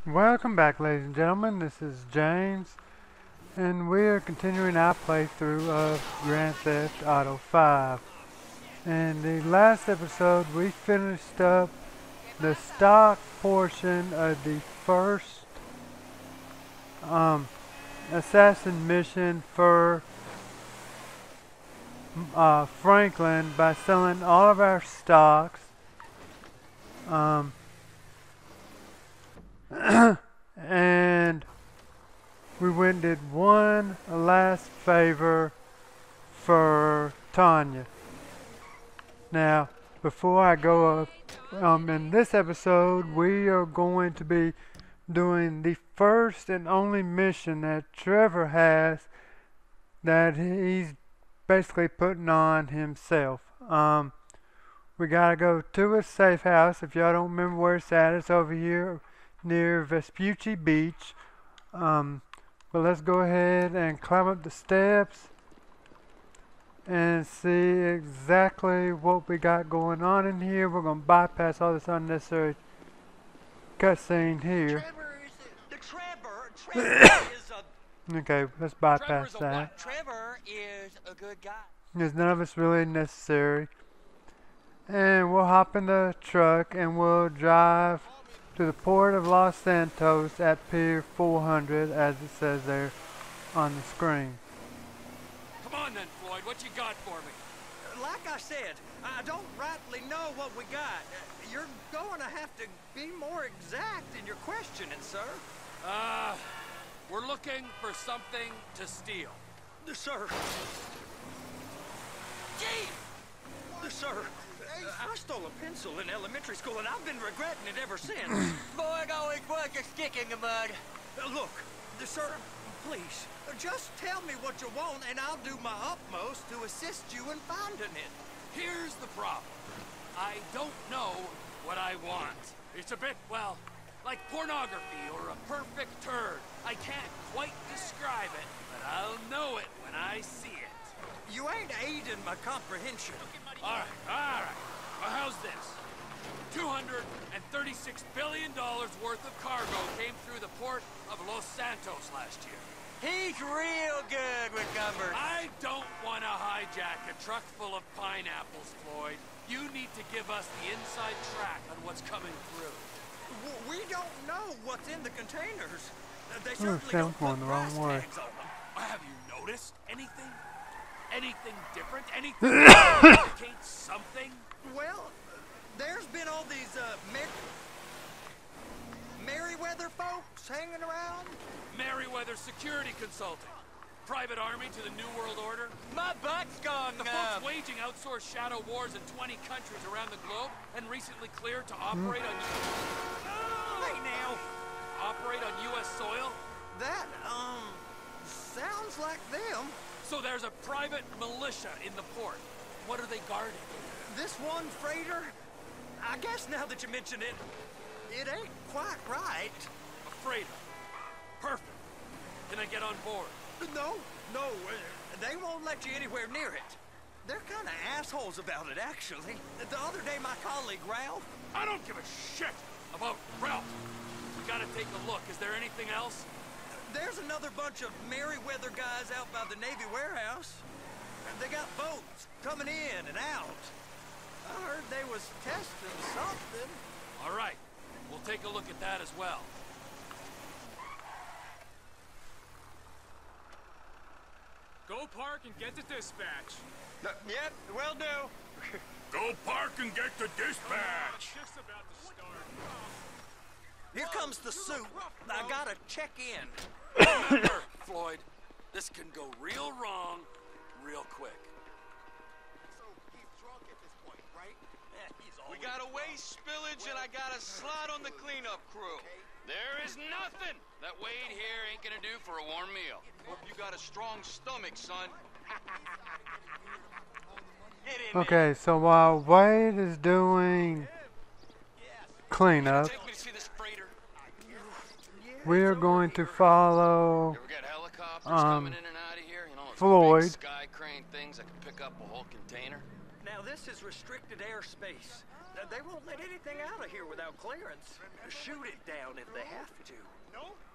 Welcome back, ladies and gentlemen. This is James, and we are continuing our playthrough of Grand Theft Auto 5. In the last episode, we finished up the stock portion of the first um, assassin mission for Franklin by selling all of our stocks. Um, and we went and did one last favor for Tanya. Now, before I go up, in this episode, we are going to be doing the first and only mission that Trevor has that he's basically putting on himself. We gotta go to a safe house. If y'all don't remember where it's at, it's over here near Vespucci Beach. But let's go ahead and climb up the steps and see exactly what we got going on in here. We're gonna bypass all this unnecessary cutscene here. Trevor is a Okay, let's bypass Trevor's a that. what? Trevor is a good guy. Because none of it's really necessary. And we'll hop in the truck and we'll drive to the port of Los Santos at Pier 400, as it says there on the screen. Come on then, Floyd. What you got for me? Like I said, I don't rightly know what we got. You're going to have to be more exact in your questioning, sir. We're looking for something to steal. Sir. Gee! Sir, I stole a pencil in elementary school, and I've been regretting it ever since. Boy, it always was a stick in the mud. Look, sir, please, just tell me what you want, and I'll do my utmost to assist you in finding it. Here's the problem. I don't know what I want. It's a bit, well, like pornography or a perfect turd. I can't quite describe it, but I'll know it when I see it. You ain't aiding my comprehension. All right. Well, how's this? $236 billion worth of cargo came through the port of Los Santos last year. He's real good with numbers. I don't want to hijack a truck full of pineapples, Floyd. You need to give us the inside track on what's coming through. We don't know what's in the containers. They Oh, certainly Sam's don't going put the wrong price way. tags on them. Have you noticed anything? Anything different? Anything that indicates something? Well, there's been all these, Merryweather folks hanging around. Merryweather Security Consulting. Private army to the New World Order. My butt's gone The folks waging outsourced shadow wars in 20 countries around the globe and recently cleared to operate on Hey, now. operate on U.S. soil. That, sounds like them. So there's a private militia in the port. What are they guarding? This one freighter, I guess now that you mention it, it ain't quite right. A freighter. Perfect. Can I get on board? No, they won't let you anywhere near it. They're kind of assholes about it, actually. The other day, my colleague, Ralph... I don't give a shit about Ralph. We gotta take a look. Is there anything else? There's another bunch of Merryweather guys out by the Navy warehouse. They got boats coming in and out. I heard they was testing something. All right. We'll take a look at that as well. Go park and get to dispatch. Yep, will do. Go park and get the dispatch. Just about to start. Here comes the suit. I gotta check in. Remember, Floyd, this can go real wrong real quick. So he's drunk at this point, right? Yeah, he's We got a waste spillage and I got a slot on the cleanup crew. There is nothing that Wade here ain't gonna do for a warm meal. Hope you got a strong stomach, son. Get in Okay, so while Wade is doing cleanup, there. Take me to see this freighter. we are going to follow You ever got helicopters coming in and out of here? You know, those Floyd. big sky crane things that can pick up a whole container? Now, this is restricted airspace. They won't let anything out of here without clearance. Shoot it down if they have to.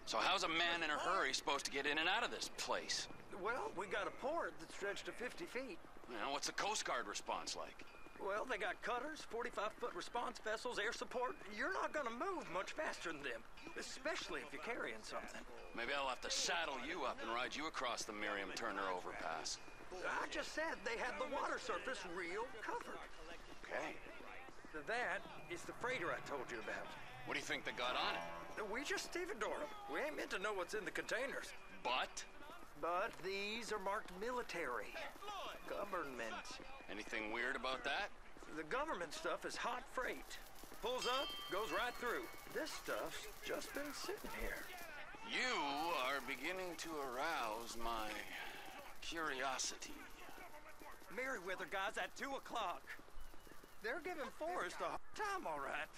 So how's a man in a hurry supposed to get in and out of this place? Well, we got a port that's stretched to 50 feet. You know, what's the Coast Guard response like? Well, they got cutters, 45-foot response vessels, air support. You're not gonna move much faster than them, especially if you're carrying something. Maybe I'll have to saddle you up and ride you across the Miriam Turner overpass. I just said they had the water surface real covered. Okay. That is the freighter I told you about. What do you think they got on it? We just stevedore them. We ain't meant to know what's in the containers. But? But these are marked military. Government. Anything weird about that? The government stuff is hot freight. Pulls up, goes right through. This stuff's just been sitting here. You are beginning to arouse my curiosity. Merryweather guys at 2 o'clock. They're giving Forrest a hard time, all right.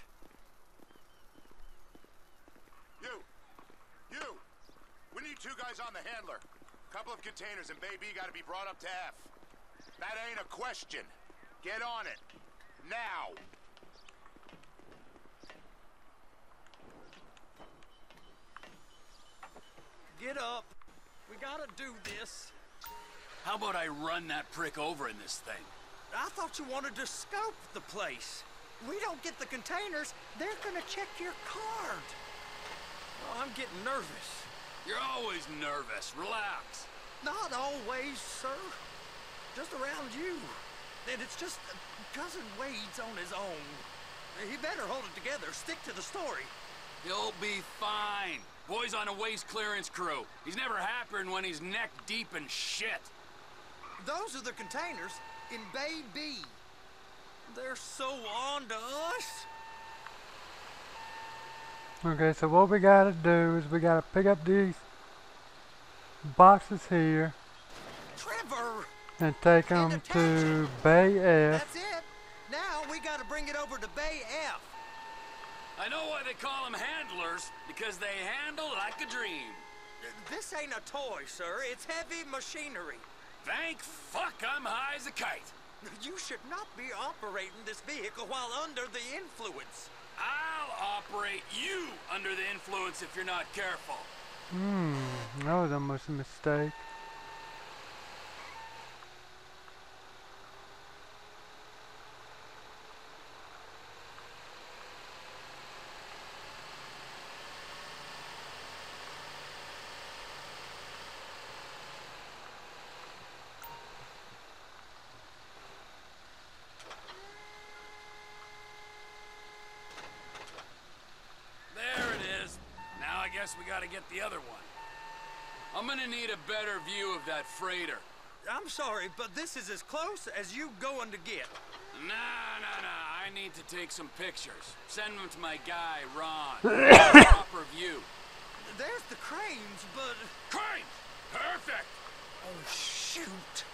You! We need 2 guys on the handler. Couple of containers and Bay B gotta be brought up to F. That ain't a question. Get on it. Now! Get up. We gotta do this. How about I run that prick over in this thing? I thought you wanted to scope the place. We don't get the containers, they're gonna check your card. Oh, I'm getting nervous. You're always nervous. Relax. Not always, sir. Just around you. And it's just Cousin Wade's on his own. He better hold it together. Stick to the story. He'll be fine. Boy's on a waste clearance crew. He's never happier than when he's neck deep in shit. Those are the containers in Bay B. They're so on to us. Okay, so what we gotta do is we gotta pick up these boxes here Trevor! and take And them attach to Bay F. That's it. Now we gotta bring it over to Bay F. I know why they call them handlers, because they handle like a dream. This ain't a toy, sir. It's heavy machinery. Thank fuck I'm high as a kite. You should not be operating this vehicle while under the influence. I'll operate you under the influence if you're not careful. That was almost a mistake. There it is. Now I guess we gotta get the other one. I'm gonna need a better view of that freighter. I'm sorry, but this is as close as you going to get. Nah. I need to take some pictures. Send them to my guy, Ron. Proper view. There's the cranes, but... Crane! Perfect! Oh, shoot.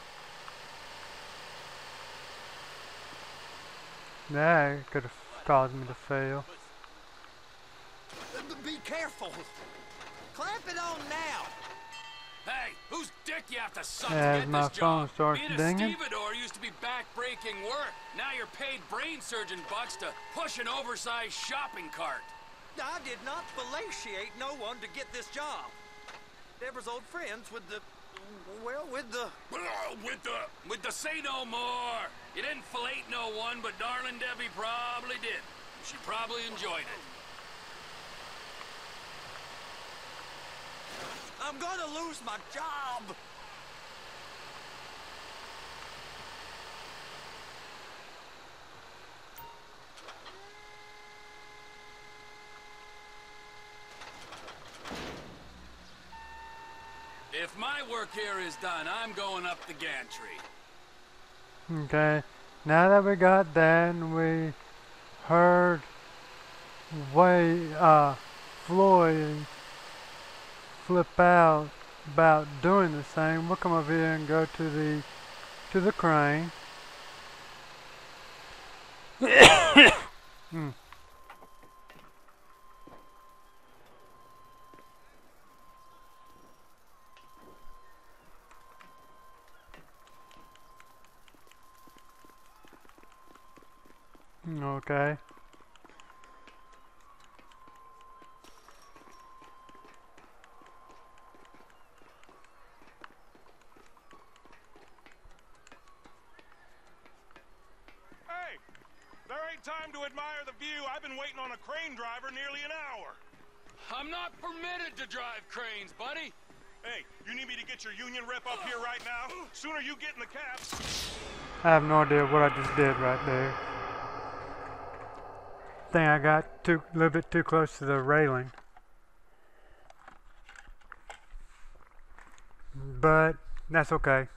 That could have caused me to fail. Be careful. Clamp it on now. Hey, whose dick you have to suck As to get my this job? phone starts Being a dinging. stevedore used to be back-breaking work. Now you're paid brain surgeon bucks to push an oversized shopping cart. I did not fellatiate no one to get this job. Deborah's old friends with the... Well, with the... With the say no more. You didn't fillet no one, but darling Debbie probably did. She probably enjoyed it. I'm gonna lose my job. If my work here is done, I'm going up the gantry. Okay, now that we got that and we heard Floyd flip out about doing the same, we'll come over here and go to the crane. Okay. Hey, there ain't time to admire the view. I've been waiting on a crane driver nearly an hour. I'm not permitted to drive cranes, buddy. Hey, you need me to get your union rep up here right now? Sooner you get in the cab. I have no idea what I just did right there. Think I got a little bit too close to the railing. But that's okay.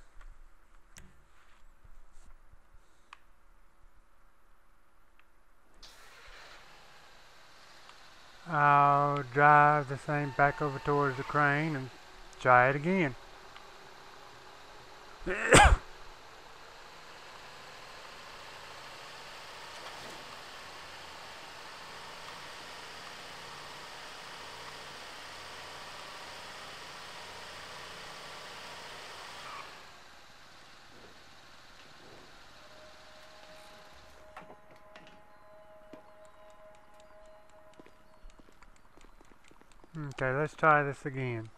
I'll drive the thing back over towards the crane and try it again. Okay, let's try this again.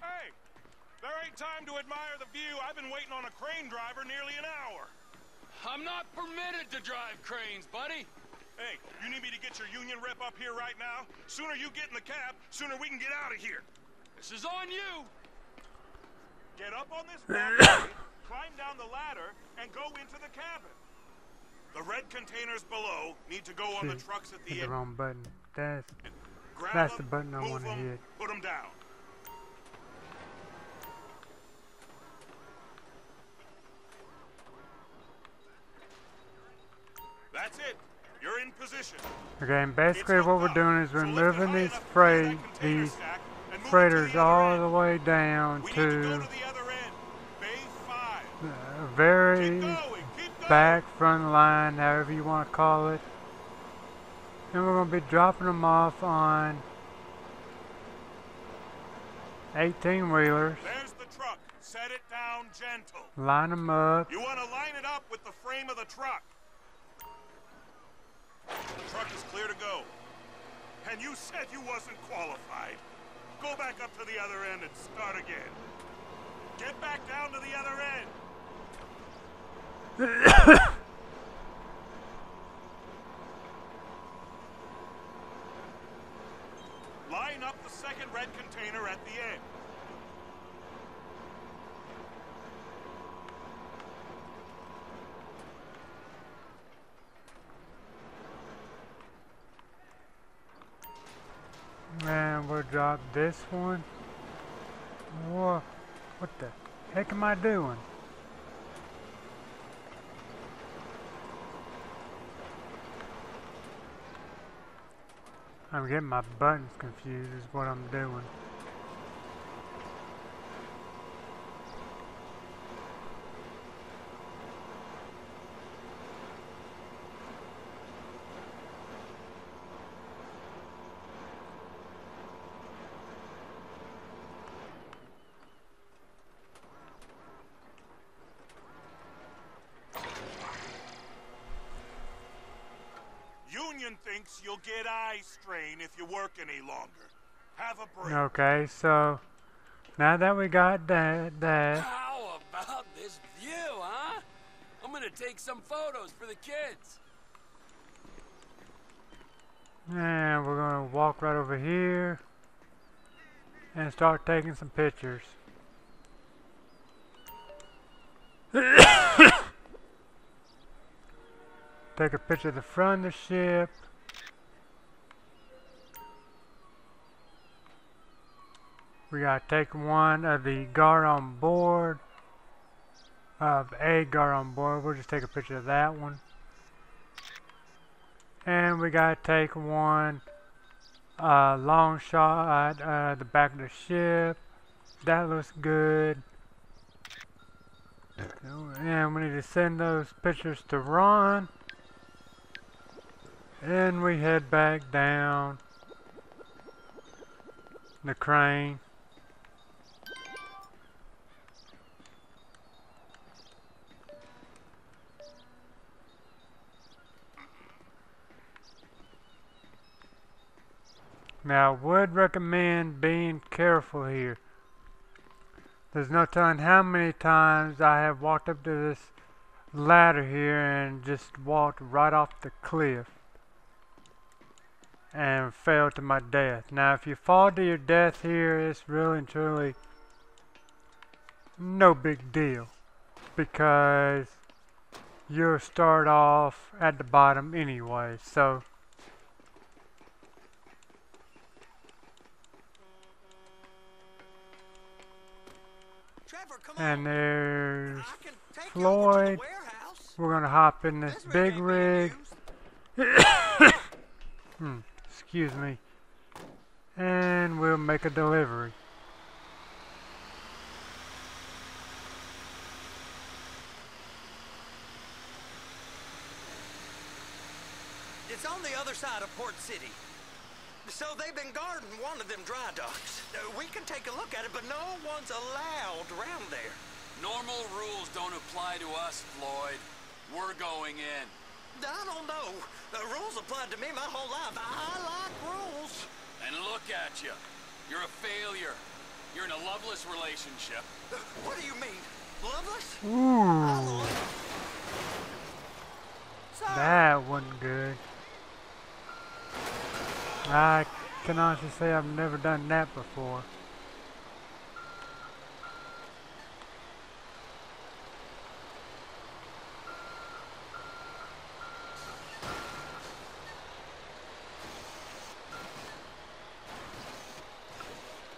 Hey, there ain't time to admire the view. I've been waiting on a crane driver nearly an hour. I'm not permitted to drive cranes, buddy. Hey, you need me to get your union rep up here right now? Sooner you get in the cab, sooner we can get out of here. This is on you. Get up on this balcony, climb down the ladder, and go into the cabin. The red containers below need to go on the trucks at the Hit the end. wrong button. That's Grab the them, button I move want to them, hit. put them down. That's it. You're in position. Okay, and basically It's what we're hooked doing up, is we're so lift it moving high these enough to clear that container these stack and move it to freighters the other all end. the way down We need to go to to the other end. Bay 5. very Keep going, keep going. back front line, however you want to call it. And we're going to be dropping them off on 18-wheelers. There's the truck. Set it down gentle. Line them up. You want to line it up with the frame of the truck. The truck is clear to go. And you said you wasn't qualified. Go back up to the other end and start again. Get back down to the other end. Line up the second red container at the end. And we'll drop this one. Whoa, what the heck am I doing? I'm getting my buttons confused is what I'm doing. Union thinks you'll get eye strain if you work any longer. Have a break. Okay, so now that we got that, How about this view, huh? I'm gonna take some photos for the kids. and we're gonna walk right over here and start taking some pictures. Take a picture of the front of the ship. We gotta take one of the guard on board. Of a guard on board. We'll just take a picture of that one. And we gotta take one long shot at the back of the ship. That looks good. And we need to send those pictures to Ron. And we head back down the crane. Now, I would recommend being careful here. There's no telling how many times I have walked up to this ladder here and just walked right off the cliff and fell to my death. Now, if you fall to your death here, it's really and truly no big deal, because you'll start off at the bottom anyway. So Trevor, come and on. there's I can take you over to Floyd. the warehouse. We're gonna hop in this big ain't being rig. used. Excuse me. And we'll make a delivery. It's on the other side of Port City. So they've been guarding one of them dry docks. We can take a look at it, but no one's allowed around there. Normal rules don't apply to us, Floyd. We're going in. I don't know. The rules applied to me my whole life. I like rules. And look at you. You're a failure. You're in a loveless relationship. What do you mean? Loveless? Ooh, Sorry. that wasn't good. I can honestly say I've never done that before.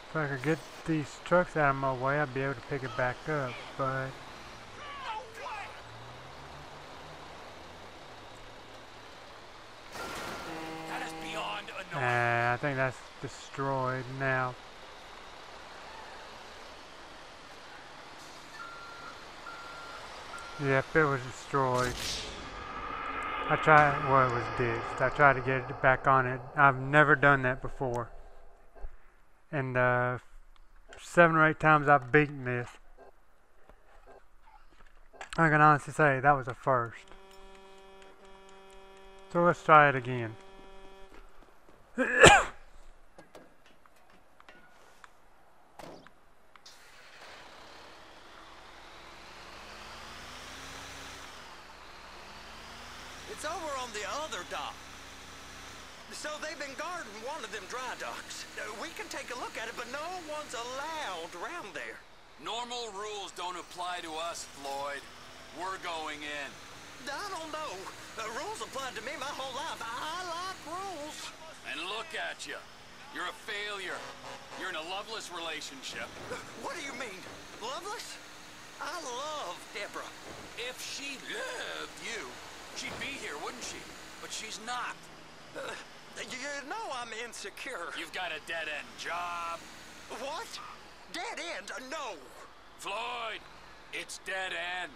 If I could get these trucks out of my way, I'd be able to pick it back up, but That is beyond annoying. I think that's destroyed now. Yep, it was destroyed. I tried, well, it was ditched. I tried to get it back on it. I've never done that before. And 7 or 8 times I've beaten this, I can honestly say that was a first. So let's try it again. It's over on the other dock. So they've been guarding one of them dry docks. We can take a look at it, but no one's allowed around there. Normal rules don't apply to us, Floyd. We're going in. I don't know. The rules applied to me my whole life. I like rules. And look at you. You're a failure. You're in a loveless relationship. What do you mean? Loveless? I love Deborah. If she loved you, she'd be here, wouldn't she? But she's not. You know I'm insecure. You've got a dead-end job. What? Dead end? No. Floyd, it's dead end.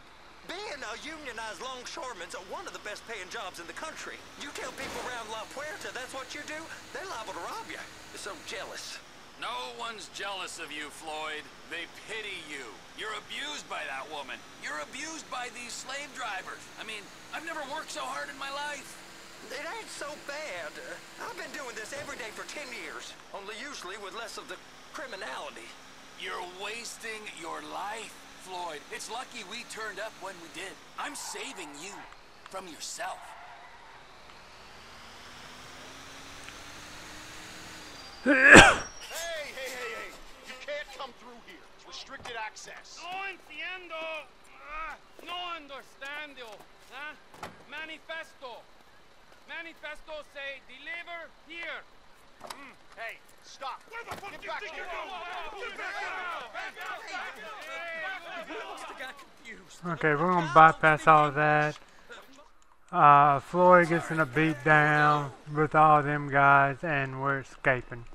Being a unionized longshoreman's one of the best paying jobs in the country. You tell people around La Puerta that's what you do, they're liable to rob you. They're so jealous. No one's jealous of you, Floyd. They pity you. You're abused by that woman. You're abused by these slave drivers. I mean, I've never worked so hard in my life. It ain't so bad. I've been doing this every day for 10 years, only usually with less of the criminality. You're wasting your life, Floyd. It's lucky we turned up when we did. I'm saving you from yourself. Hey! You can't come through here. It's restricted access. No entiendo. No understando. Huh? Manifesto. Manifesto say deliver here. Hey, stop. Where the fuck Get do you back think here. you're going? Get back here! I must have got confused. Okay, we're gonna bypass all of that. Floyd gets in a beat down with all them guys, and we're escaping.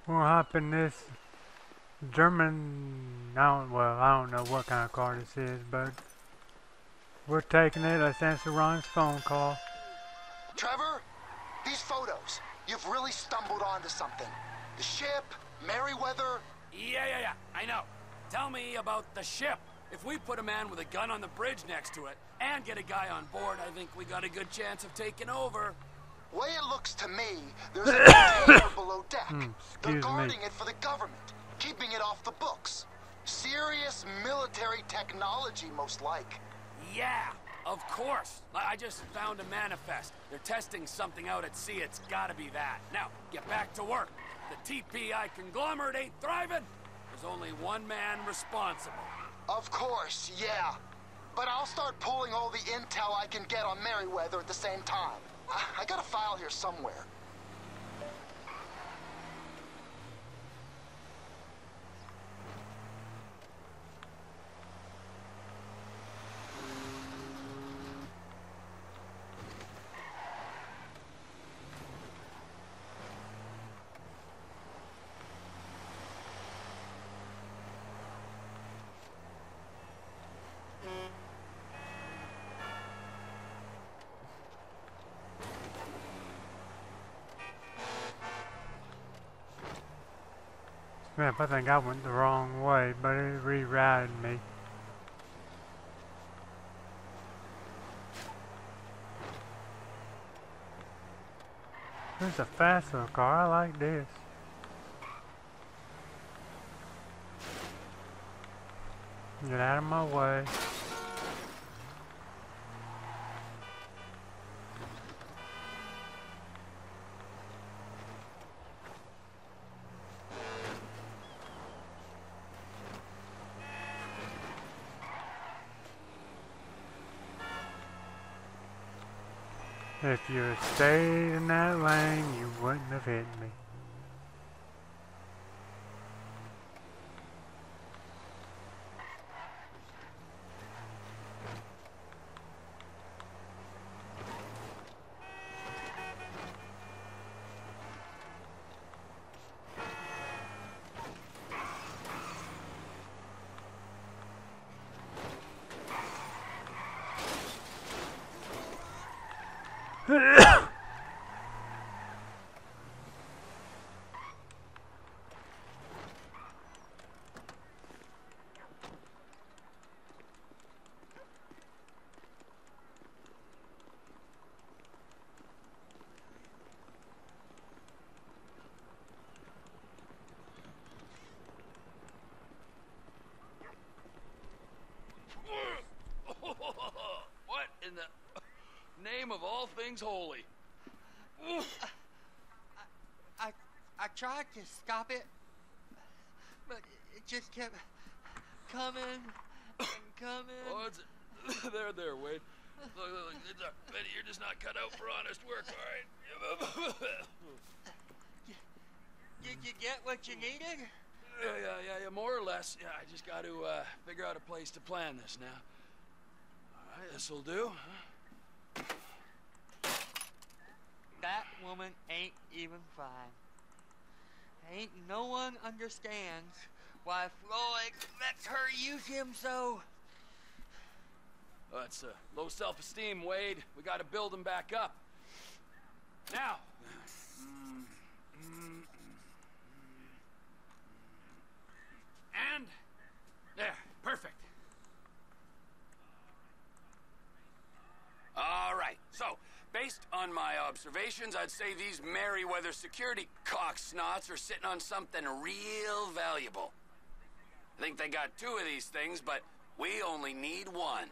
We'll hop in this German, I don't know what kind of car this is, but we're taking it. Let's answer Ron's phone call. Trevor, these photos, you've really stumbled onto something. The ship, Merryweather. Yeah, I know. Tell me about the ship. If we put a man with a gun on the bridge next to it and get a guy on board, I think we got a good chance of taking over. Way it looks to me, there's a container below deck. They're guarding it for the government, keeping it off the books. Serious military technology, most like. Yeah, of course. I just found a manifest. They're testing something out at sea. It's gotta be that. Now, get back to work. The TPI conglomerate ain't thriving. There's only one man responsible. Of course, yeah. But I'll start pulling all the intel I can get on Merryweather at the same time. I got a file here somewhere. Snap, I think I went the wrong way, but it rerouted me. This is a fast little car. I like this. Get out of my way. If you had stayed in that lane, you wouldn't have hit me. What in the name of all things holy? I tried to stop it, but it just kept coming and coming. Oh, it's there, Wade. Look, Betty, you're just not cut out for honest work, all right? Did you get what you needed? Yeah, more or less. Yeah, I just got to figure out a place to plan this now. All right, this'll do. Huh? That woman ain't even fine. Ain't no one understands why Floyd lets her use him so. Oh, it's low self-esteem, Wade. We got to build him back up. Now. And there, perfect. All right, so based on my observations, I'd say these Merryweather security cocksnots are sitting on something real valuable. I think they got 2 of these things, but we only need 1.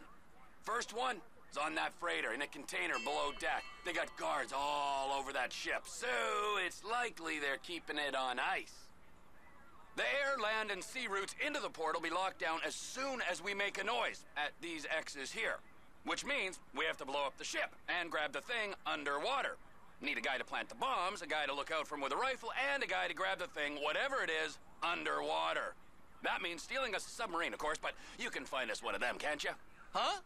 First one is on that freighter in a container below deck. They got guards all over that ship, so it's likely they're keeping it on ice. The air, land, and sea routes into the port will be locked down as soon as we make a noise at these X's here. Which means we have to blow up the ship and grab the thing underwater. Need a guy to plant the bombs, a guy to look out for him with a rifle, and a guy to grab the thing, whatever it is, underwater. That means stealing us a submarine, of course, but you can find us one of them, can't you? Huh?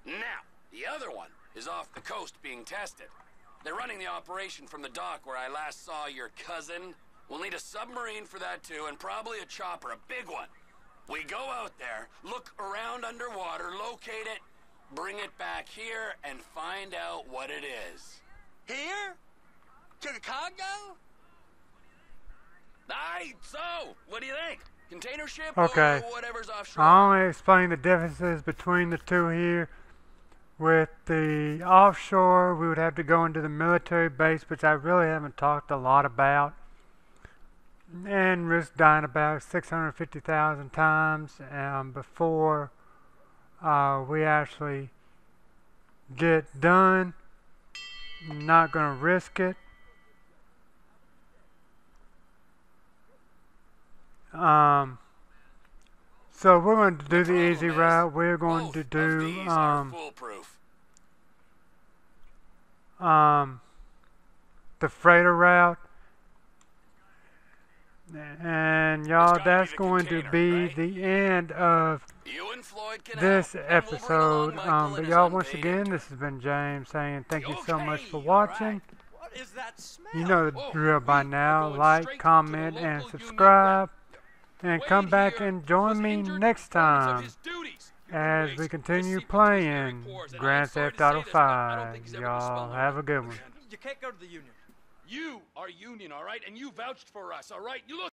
Now, the other one is off the coast being tested. They're running the operation from the dock where I last saw your cousin. We'll need a submarine for that too, and probably a chopper, a big one. We go out there, look around underwater, locate it, bring it back here, and find out what it is. Here? To the Congo? Aye, so, what do you think? Container ship Okay. or whatever's offshore? I only explained the differences between the two here. With the offshore, we would have to go into the military base, which I really haven't talked a lot about, and risk dying about 650,000 times before we actually get done. Not going to risk it. So we're going to do the easy route. We're going to do these are foolproof. the freighter route, and y'all, that's going to be the end of this episode. But y'all, once again, this has been James saying thank you so much for watching. What is that smell? You know the drill by now. Like, comment, and subscribe. And come back and join me next time as we continue playing Grand Theft Auto 5. Y'all have a good one. You can't go to the Union. You are Union, all right? And you vouched for us, all right? You look